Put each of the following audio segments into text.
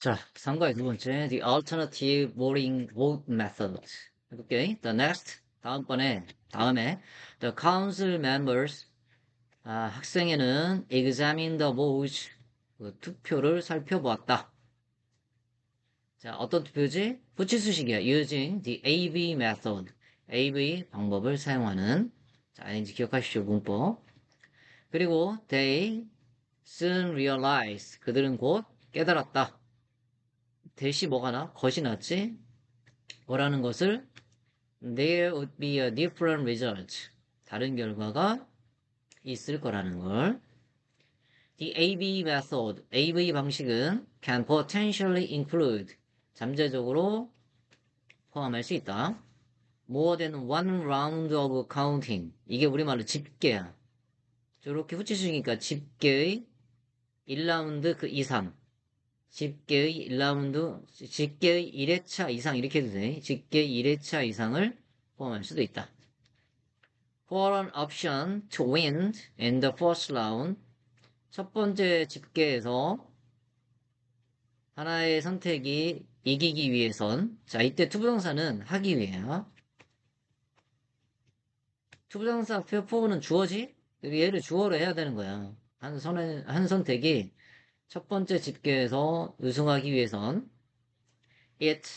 자, 3과의 두 번째, the alternative voting vote method. 해볼게. The next, 다음에, the council members, 학생회는 examine the votes, 그 투표를 살펴보았다. 자, 어떤 투표지? 후치수식이야. using the AV method. AV 방법을 사용하는. 자, ing 기억하십시오, 문법. 그리고 they soon realize. 그들은 곧 깨달았다. 대시 뭐가 나? 것이 났지? 뭐라는 것을 there would be a different result. 다른 결과가 있을 거라는 걸. The AV method, AV 방식은 can potentially include, 잠재적으로 포함할 수 있다. More than one round of counting. 이게 우리말로 집계야. 저렇게 후치수니까 집계의 1라운드 그 이상. 집계의 1라운드, 집계의 1회차 이상 이렇게 해도 돼. 집계의 1회차 이상을 포함할 수도 있다. For an option to win in the first round. 첫 번째 집계에서 하나의 선택이 이기기 위해선, 자, 이때 투부정사는 하기 위해야. 투부정사 표포는 주어지? 얘를 주어로 해야 되는 거야. 한 선택이 첫 번째 집계에서 우승하기 위해선 it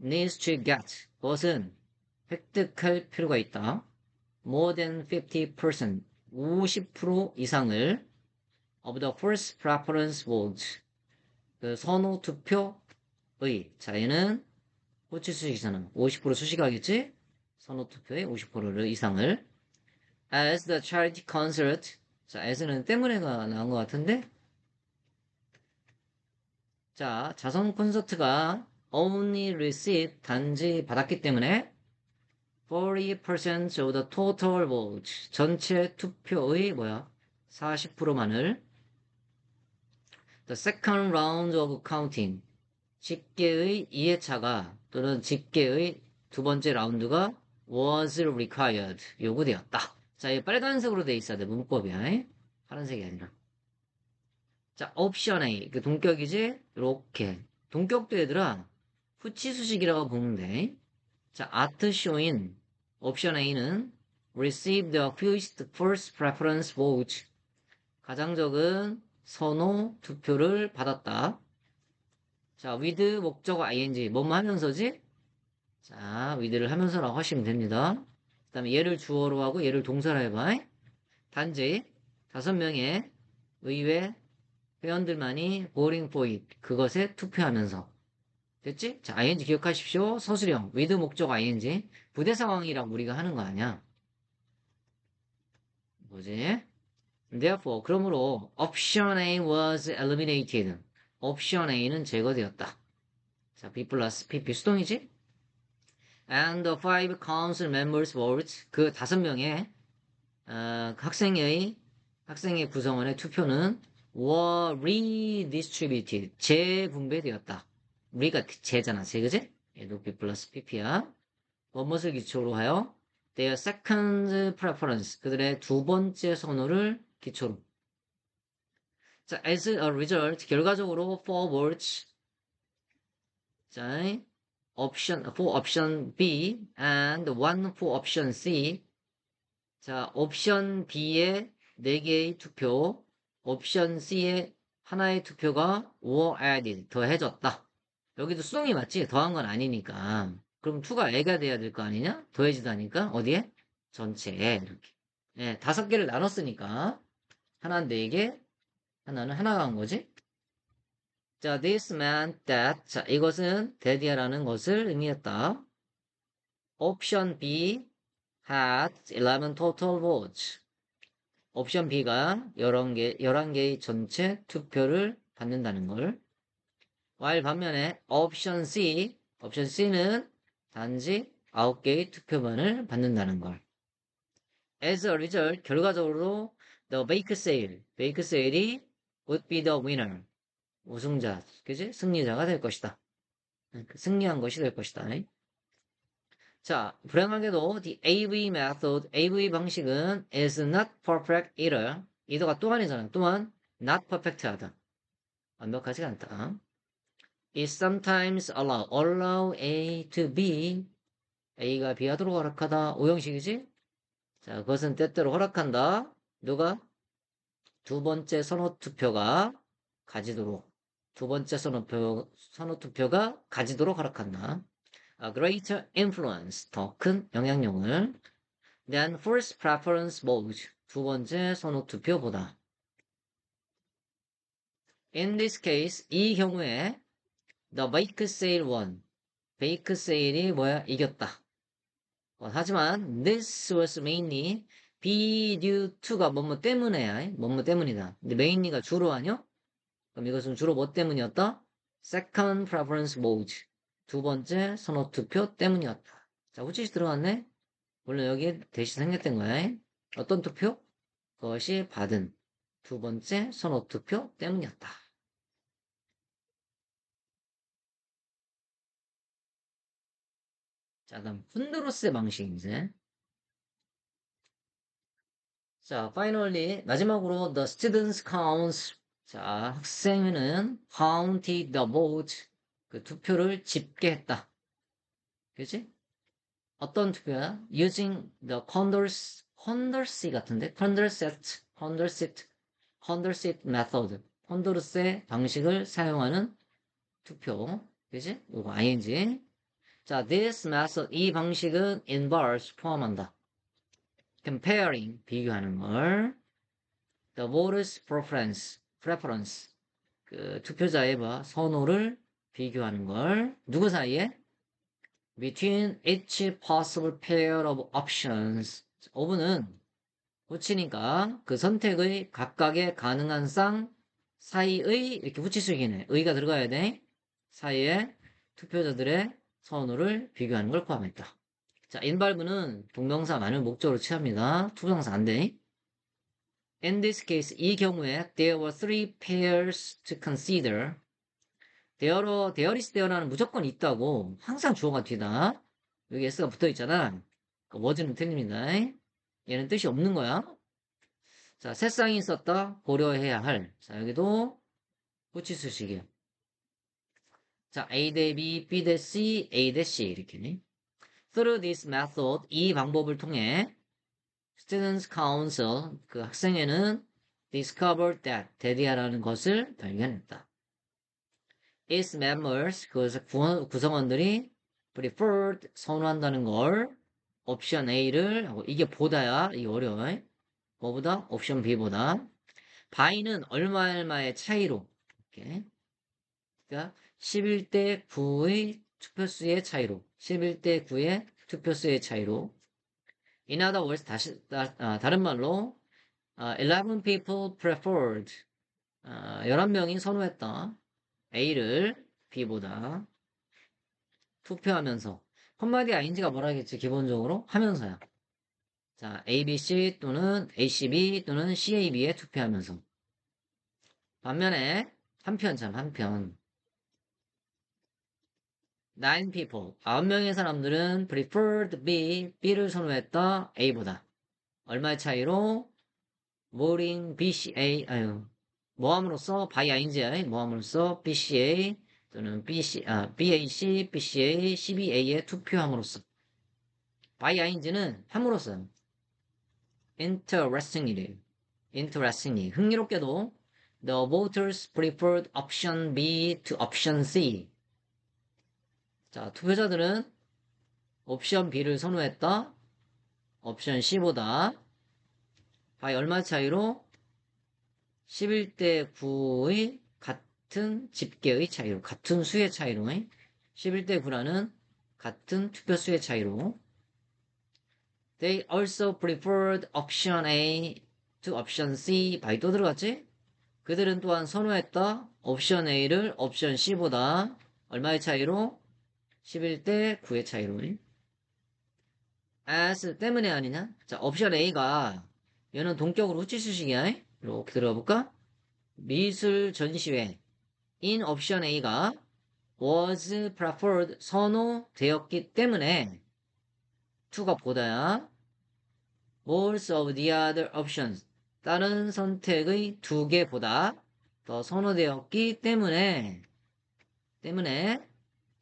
needs to get, 그것은 획득할 필요가 있다. more than 50%, 50% 이상을 of the first preference vote, 그 선호 투표의, 자, 얘는 호치 수식이잖아. 50% 수식하겠지? 선호 투표의 50%를 이상을 as the charity concert, 자, as는 때문에가 나온 것 같은데, 자, 자선 콘서트가 only received, 단지 받았기 때문에 40% of the total vote, 전체 투표의 40%만을 the second round of counting, 집계의 2회차가 또는 집계의 두 번째 라운드가 was required, 요구되었다. 자, 이 빨간색으로 돼 있어야 돼, 문법이야. 파란색이 아니라. 자, 옵션 A, 그 동격이지? 이렇게. 동격도 얘들아, 후치수식이라고 보면 돼. 자, 아트 쇼인, 옵션 A는 receive the fewest first preference vote. 가장 적은 선호 투표를 받았다. 자, with 목적어 ing, 뭐뭐 하면서지? 자, with를 하면서라고 하시면 됩니다. 그 다음에 얘를 주어로 하고 얘를 동사로 해봐. 단지 5명의 의외 회원들만이 voting for it, 그것에 투표하면서. 됐지? 자, ing 기억하십시오. 서술형, with 목적 ing. 부대 상황이랑 우리가 하는 거 아니야. 뭐지? Therefore, 그러므로 option A was eliminated. option A는 제거되었다. 자, B 플러스 PP 수동이지? And the five council members votes, 그 5명의 학생의 구성원의 투표는 were redistributed, 재분배되었다. 우리가 제잖아, 그지? 얘도 B 플러스 PP야. 무엇을 기초로 하여? Their second preference, 그들의 두 번째 선호를 기초로. 자, as a result, 결과적으로 for votes, 자, for option B and one for option C. 자, 옵션 B의 4개의 투표, 옵션 C의 하나의 투표가 were added, 더해졌다. 여기도 수동이 맞지? 더한 건 아니니까. 그럼 2가 애가 돼야 될 거 아니냐? 더해지다니까 어디에? 전체에 이렇게. 네, 5개를 나눴으니까 하나는 4개, 하나는 하나가 한 거지. 자, this meant that, 자, 이것은 that이라는 것을 의미했다. 옵션 B had 11 total votes. 옵션 B가 11개의 전체 투표를 받는다는 걸. while 반면에 옵션 C는 단지 9개의 투표만을 받는다는 걸. as a result, 결과적으로 the bake sale이 would be the winner. 우승자, 그지? 승리자가 될 것이다. 승리한 것이 될 것이다. 자, 불행하게도 the AV 방식은 is not perfect either. either가 또 아니잖아. 또한 not perfect하다. 완벽하지 않다. is sometimes allow A to B. A가 B하도록 허락하다. 오형식이지? 자, 그것은 때때로 허락한다. 누가? 두 번째 선호투표가 가지도록. 두 번째 선호투표가 가지도록 허락한다. A greater influence. 더 큰 영향력을. than first preference vote. 두 번째 선호투표보다. In this case, 이 경우에 the bake sale won. 베이크 세일이 뭐야? 이겼다. 하지만 this was mainly be due to가 뭐뭐 때문에야. 뭐뭐 때문이다. 근데 mainly가 주로 아니요? 그럼 이것은 주로 뭐 때문이었다? second preference vote. 두 번째 선호 투표 때문이었다. 자, 후치시 들어갔네? 물론 여기에 대신 생략된 거야. 어떤 투표? 그것이 받은 두 번째 선호 투표 때문이었다. 자, 다음 훈드로스의 방식이지. 자, finally 마지막으로 the students counts. 자, 학생회는 counted the vote. 그 투표를 집계했다. 그지? 어떤 투표야? using the Condorcet 같은데? Condorcet method. 콘도르세 방식을 사용하는 투표. 그지? 이거 ing. 자, this method, 이 방식은 involves, 포함한다. comparing, 비교하는 걸. the voter's preference. 그 투표자의 선호를 비교하는 걸. 누구 사이에? between each possible pair of options. of는 붙이니까 그 선택의 각각의 가능한 쌍 사이의 이렇게 붙이수기네. 의가 들어가야 돼. 사이에 투표자들의 선호를 비교하는 걸 포함했다. 자, involve는 동명사 많은 목적으로 취합니다. 투정사 안 돼. In this case, 이 경우에 there were three pairs to consider. there is there라는 무조건 있다고. 항상 주어가 뒤다. 여기 s가 붙어 있잖아. was는 틀립니다. 얘는 뜻이 없는 거야. 자, 세 쌍이 있었다. 고려해야 할. 자, 여기도 후치수식이야. 자, A 대 B, B 대 C, A 대 C 이렇게. Through this method, 이 방법을 통해 Students Council, 그 학생회는 discovered that, 대디하라는 것을 발견했다. Its members, 그 구성원들이 preferred, 선호한다는 걸 옵션 A를 하고 이게 보다야, 이게 어려워. 뭐보다? 옵션 B보다. by는 얼마의 차이로 이렇게. 그러니까 11대 9의 투표수의 차이로 11대 9의 투표수의 차이로 in other words 다른 말로 11 people preferred 11명이 선호했다. A를 B보다 투표하면서 한마디 ing가 뭐라 하겠지 기본적으로 하면서야. 자, ABC 또는 ACB 또는 CAB에 투표하면서 반면에 한편 9 people 9명의 사람들은 preferred B를 선호했다 A보다 얼마의 차이로 모링 BCA 모함으로써 by ing야 모함으로써 BCA 또는 BAC, BCA, CBA에 투표함으로써 by ing는 함으로써 interestingly 흥미롭게도 the voters preferred option B to option C. 자, 투표자들은 옵션 B를 선호했다. 옵션 C보다 by 얼마 차이로? 11대 9의 같은 집계의 차이로, 같은 수의 차이로 11대 9라는 같은 투표수의 차이로 They also preferred option A to option C. by 또 들어갔지? 그들은 또한 선호했다. 옵션 A를 옵션 C보다 얼마의 차이로? 11대 9의 차이로. as 때문에 아니냐? 자, 옵션 A가 얘는 동격으로 후치수식이야. 이렇게 들어볼까? 미술 전시회 in 옵션 A가 was preferred 선호되었기 때문에 to가 보다야 most of the other options 다른 선택의 두 개보다 더 선호되었기 때문에 때문에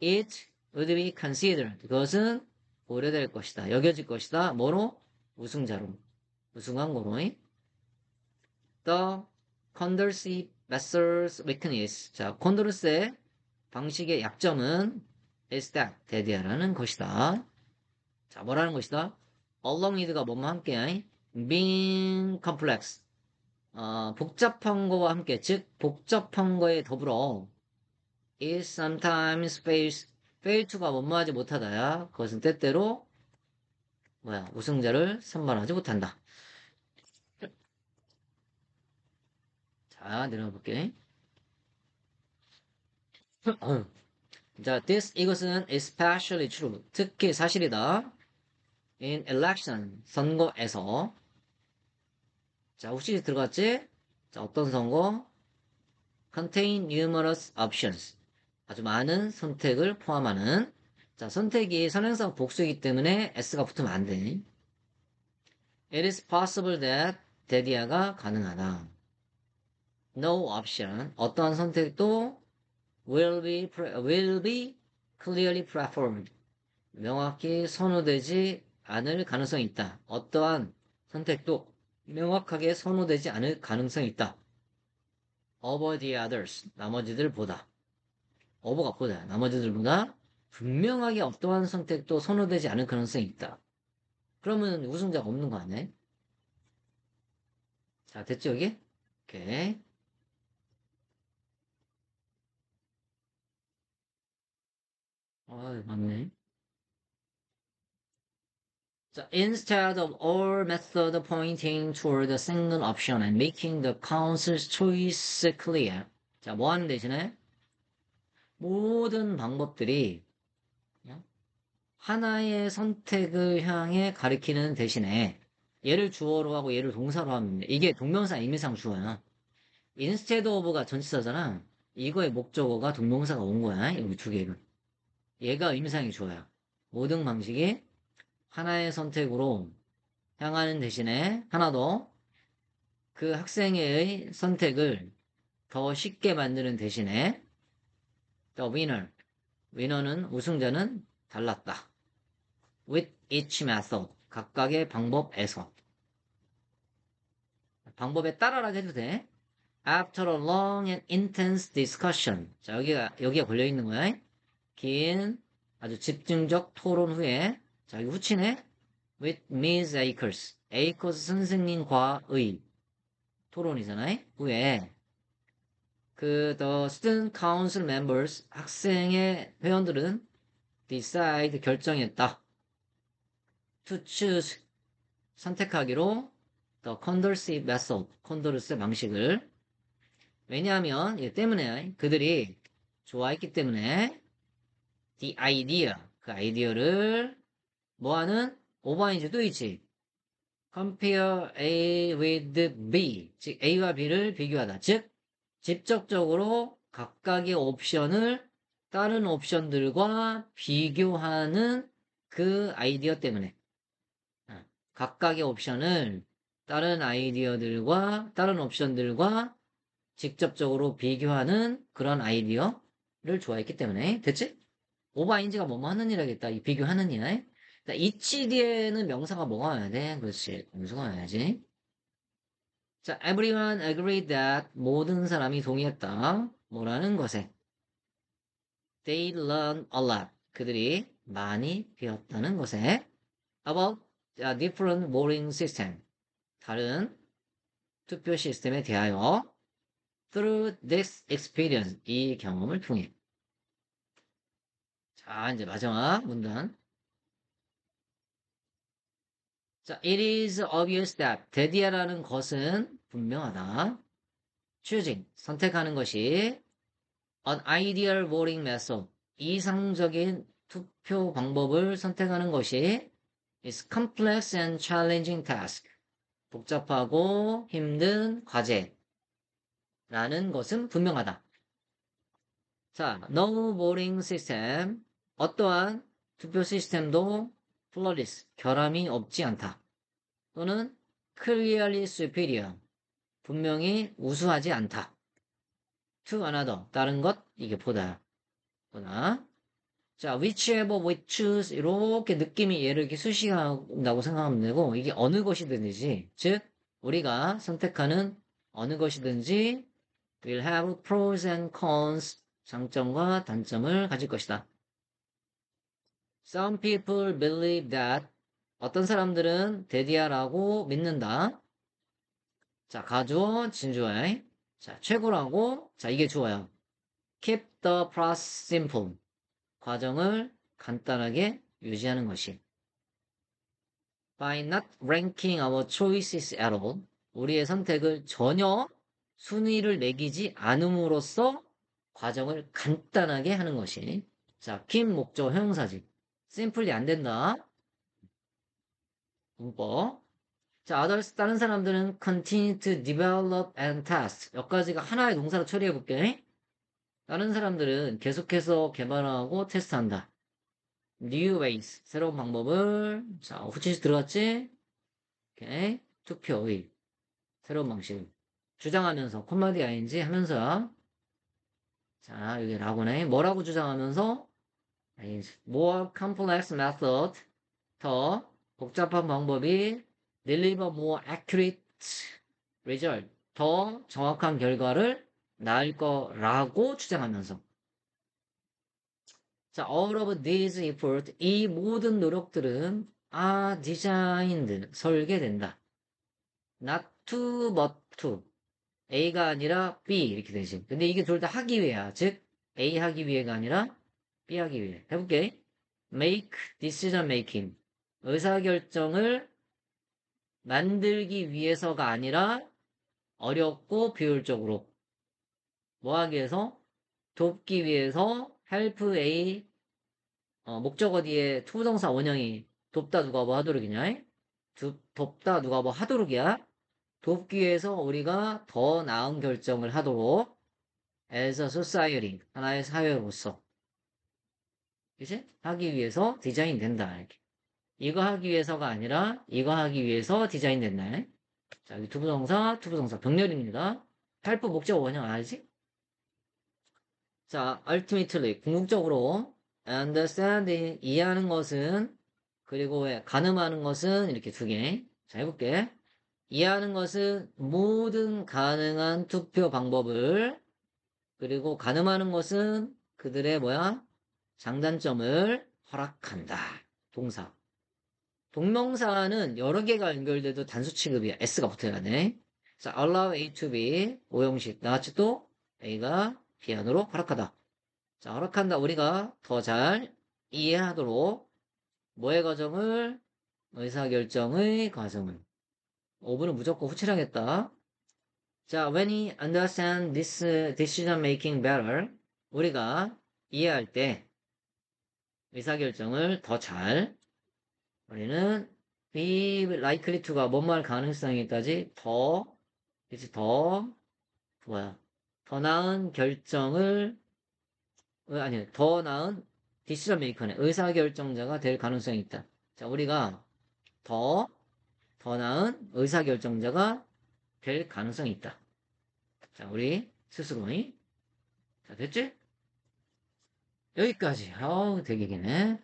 it would be considered. 그것은 고려될 것이다. 여겨질 것이다. 뭐로? 우승자로. 우승한 거로. The Condorcet method's weakness. 자, 콘도르스의 방식의 약점은 is that, 대디아라는 것이다. 자, 뭐라는 것이다? along with가 뭐뭐 함께, being complex. 복잡한 거와 함께, 즉, 복잡한 거에 더불어, is sometimes fail to가 뭐뭐 하지 못하다야. 그것은 때때로, 우승자를 선발하지 못한다. 자, 내려가 볼게. 자, 이것은 especially true. 특히 사실이다. in election, 선거에서. 자, 혹시 들어갔지? 자, 어떤 선거? contain numerous options. 아주 많은 선택을 포함하는. 자, 선택이 선행사 복수이기 때문에 s가 붙으면 안 돼. It is possible that 대디아가 가능하다. No option. 어떠한 선택도 will be clearly preferred. 명확히 선호되지 않을 가능성이 있다. 어떠한 선택도 명확하게 선호되지 않을 가능성이 있다. over the others. 나머지들보다. over가 보다. 나머지들보다 분명하게 어떠한 선택도 선호되지 않을 가능성이 있다. 그러면 우승자가 없는 거 아니야? 자, 됐죠, 여기? 오케이. 맞네. 자, instead of all method pointing toward a single option and making the council's choice clear. 자, 뭐 하는 대신에? 모든 방법들이 하나의 선택을 향해 가리키는 대신에 얘를 주어로 하고 얘를 동사로 하면 돼. 이게 동명사 임의상 주어야. instead of가 전치사잖아. 이거의 목적어가 동명사가 온 거야. 여기 두 개가. 얘가 임의상이 주어야. 모든 방식이 하나의 선택으로 향하는 대신에 하나 더 그 학생의 선택을 더 쉽게 만드는 대신에 the winner는 우승자는 달랐다. with each method 각각의 방법에서 방법에 따라라고 해도 돼. after a long and intense discussion 자 여기가 걸려 있는 거야. 긴 아주 집중적 토론 후에 자 여기 후치네. with Miss Akers 선생님과의 토론이잖아요. 후에 the student council members 학생의 회원들은 decide 결정했다. to choose 선택하기로 the Condorcet method 콘도르스 방식을 왜냐하면 이게 때문에 그들이 좋아했기 때문에 the idea 그 아이디어를 뭐하는 오버인지도 있지. compare A with B 즉 A와 B를 비교하다 즉 직접적으로 각각의 옵션을 다른 옵션들과 비교하는 그 아이디어 때문에 각각의 옵션을 다른 옵션들과 직접적으로 비교하는 그런 아이디어를 좋아했기 때문에 됐지? 오버인지가 뭐뭐 하는 일이겠다. 이 비교하는 일. 이치 뒤에는 명사가 뭐가 와야 돼? 그렇지. 명사가 와야지. 자, everyone agreed that 모든 사람이 동의했다. 뭐라는 것에. They learned a lot. 그들이 많이 배웠다는 것에. About a different voting system. 다른 투표 시스템에 대하여. Through this experience. 이 경험을 통해. 자, 이제 마지막 문단. 자, it is obvious that 대디아라는 것은 분명하다. choosing, 선택하는 것이 an ideal voting method, 이상적인 투표 방법을 선택하는 것이 is complex and challenging task, 복잡하고 힘든 과제라는 것은 분명하다. 자, no voting system, 어떠한 투표 시스템도 플러리스, 결함이 없지 않다. 또는 clearly superior, 분명히 우수하지 않다. to another, 다른 것, 이게 보다. 구나. 자, whichever we choose 이렇게 느낌이 얘를 이렇게 수식한다고 생각하면 되고 이게 어느 것이든지 즉 우리가 선택하는 어느 것이든지 will have pros and cons 장점과 단점을 가질 것이다. Some people believe that 어떤 사람들은 데디아라고 믿는다. 자, 가주어, 진주어. 자, 최고라고. 자, 이게 좋아요. Keep the process simple. 과정을 간단하게 유지하는 것이. By not ranking our choices at all. 우리의 선택을 전혀 순위를 매기지 않음으로써 과정을 간단하게 하는 것이. 자, keep 목적 형용사지. simply 안 된다. 문법. 자, others, 다른 사람들은 continue to develop and test. 여기까지가 하나의 동사로 처리해 볼게. 다른 사람들은 계속해서 개발하고 테스트한다. New ways, 새로운 방법을, 자, 후치시 들어갔지? 오케이. 투표의, 새로운 방식. 주장하면서, 콤마디 ing 하면서, 자, 여기 라고네. 뭐라고 주장하면서? more complex method, 더 복잡한 방법이 deliver more accurate result, 더 정확한 결과를 낳을 거라고 주장하면서. 자, all of these efforts, 이 모든 노력들은 are designed, 설계된다. not to, but to. A가 아니라 B 이렇게 되지. 근데 이게 둘 다 하기 위해야. 즉, A 하기 위해가 아니라 B 하기 위해. 해볼게. make decision making. 의사결정을 만들기 위해서가 아니라 어렵고 비효율적으로 뭐 하기 위해서? 돕기 위해서 help A 목적어 뒤에 투부정사 원형이 돕다 누가 뭐 하도록이냐? 돕다 누가 뭐 하도록이야? 돕기 위해서 우리가 더 나은 결정을 하도록 as a society 하나의 사회로서 그치? 하기 위해서 디자인 된다 이렇게. 이거 하기 위해서가 아니라 이거 하기 위해서 디자인 된다. 자, 여기 투부정사 병렬입니다. help 목적어 원형 알지? 자, ultimately 궁극적으로 understanding 이해하는 것은 그리고 왜 가늠하는 것은 이렇게 두 개. 자, 해볼게. 이해하는 것은 모든 가능한 투표 방법을 그리고 가늠하는 것은 그들의 뭐야? 장단점을 허락한다. 동사. 동명사는 여러 개가 연결돼도 단수 취급이야. S가 붙어야 돼. 자, allow A to B 오형식 나같이 또 A가 B 안으로 허락하다. 자, 허락한다. 우리가 더 잘 이해하도록 뭐의 과정을 의사결정의 과정을 5분은 무조건 후칠하겠다. 자, when we understand this decision making better 우리가 이해할 때 의사결정을 더 잘 우리는 be likely to가 뭔말 가능성이 있다지 그치 더 뭐야 더 나은 결정을 아니 더 나은 디시전 메이커네 의사결정자가 될 가능성이 있다. 자 우리가 더 나은 의사결정자가 될 가능성이 있다. 자 우리 스스로니 자 됐지? 여기까지. 아우 되게 기네.